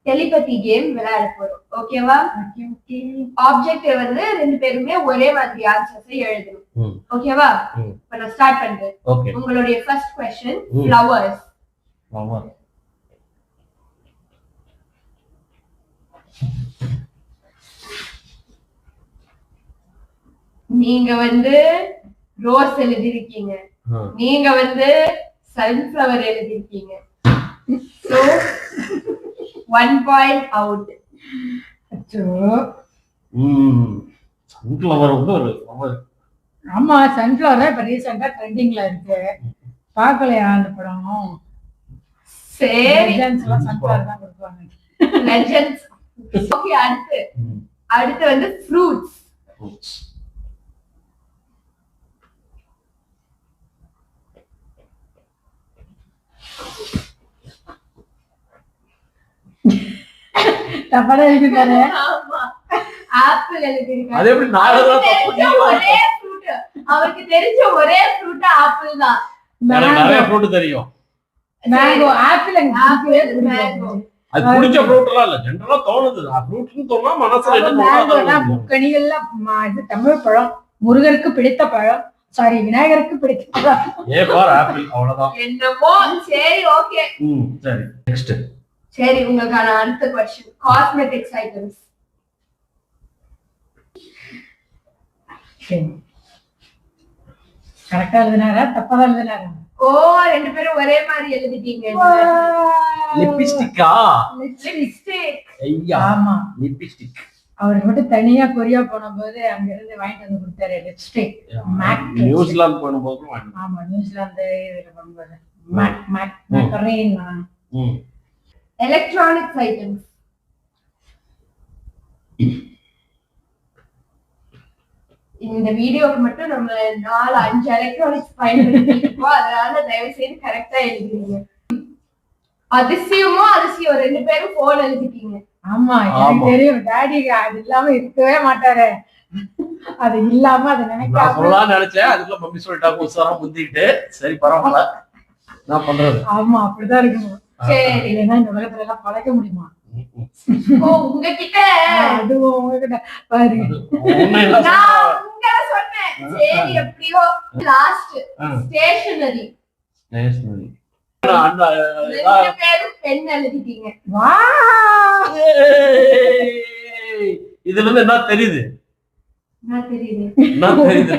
Telepathy game விளையாட போறோம். ஓகேவா? ஆப்ஜெக்ட் வந்து ரெண்டு பேருமே ஒரே மாதிரி ஆன்சர்ஸ் எழுதணும். ஓகேவா? இப்ப நான் ஸ்டார்ட் பண்றேன். உங்களுடைய ஃபர்ஸ்ட் क्वेश्चन ஃப்ளவர்ஸ். ஃப்ளவர். நீங்க வந்து ரோஸ் எழுதிருக்கீங்க. நீங்க வந்து சன்ஃப்ளவர் எழுதிருக்கீங்க. So 1 point out. அச்சோ. சன்ஃப்ளவர் வந்து ஒரு ஃப்ளவர். ஆமா, சன்ஃப்ளவர் இப்ப ரீசன்ட்டா ட்ரெண்டிங்ல இருக்கு. பார்க்கலையா அந்த படம்? சரி, லெஜெண்ட்ஸ்லாம் சன்ஃப்ளவர் தான் கொடுப்பாங்க. லெஜெண்ட்ஸ். ஓகே, அடுத்து வந்து ஃப்ரூட்ஸ். தப்பா எழுதிட்டாரு. ஆமா, ஆப்பிள் எழுதிருக்காரு. அது எப்படி ஒரே ஃப்ரூட். அவருக்கு தெரிஞ்ச ஒரே ஃப்ரூட் ஆப்பிள் தான். எனக்கு நிறைய ஃப்ரூட் தெரியும். மேங்கோ. Apple mango. அது பிடிச்ச ஃப்ரூட் எல்லாம் இல்ல, ஜெனரலா தோணுது. ஃப்ரூட்னு சொன்னா மனசுல என்ன தோணுது? முக்கணிகள்ல இது தமிழ் பழம். முருகருக்கு பிடித்த பழம். சாரி, விநாயகருக்கு பிடித்த பழம். ஆப்பிள். அவ்வளவுதான். என்னமோ. சரி, ஓகே. சரி, நெக்ஸ்ட். சரி, உங்களுக்கான அடுத்த क्वेश्चन காஸ்மெட்டிக்ஸ் ஐட்டம்ஸ். கரெக்டா எழுதினாரா தப்பா எழுதினாரா? ஓ, ரெண்டு பேரும் ஒரே மாதிரி எழுதிட்டீங்க. லிப்ஸ்டிக்கா? லிப்ஸ்டிக். ஐயா, ஆமா, லிப்ஸ்டிக். அவருக்கு மட்டும் தனியா கொரியா போனபோது அங்க இருந்து வாங்கிட்டு வந்து கொடுத்தாரு லிப்ஸ்டிக். மேக். நியூசிலாந்து போனபோது வாங்கினேன். ஆமா, நியூசிலாந்து இதுல போனபோது மேக் மேக்கரீன். Electronics items. இந்த வீடியோக்கு மட்டும் நம்ம 4-5 எலக்ட்ரானிக்ஸ் பயன்படுத்திருக்கோம். அதனால தயவு செய்து கரெக்டா எழுதுறீங்க. அதிசயம் ரெண்டு பேரும் போன் எழுதிட்டீங்க. ஆமா, எனக்கு தெரியும். டாடி அது இல்லாம இருக்கவே மாட்டாரு. அது இல்லாம அதை நினைச்சேன். அதுக்குள்ள மம்மி சொல்லிட்டாங்க, உசாரா முந்திக்கிட்டு. சரி, பரவாயில்ல, நான் பண்றது. ஆமா, அப்படிதான் இருக்கணும். சரி, இல்லைன்னா இந்த உலகத்துல எல்லாம் பழக்க முடியுமா? உங்ககிட்ட அதுவும் உங்ககிட்ட பாருங்க. நான் உங்களை சொன்னேன். சரி, எப்படியோ லாஸ்ட் ஸ்டேஷனரி. ரெண்டு பேரும் பென் எழுதிட்டீங்க. இதுல இருந்து என்ன தெரியுது? என்ன தெரியுது?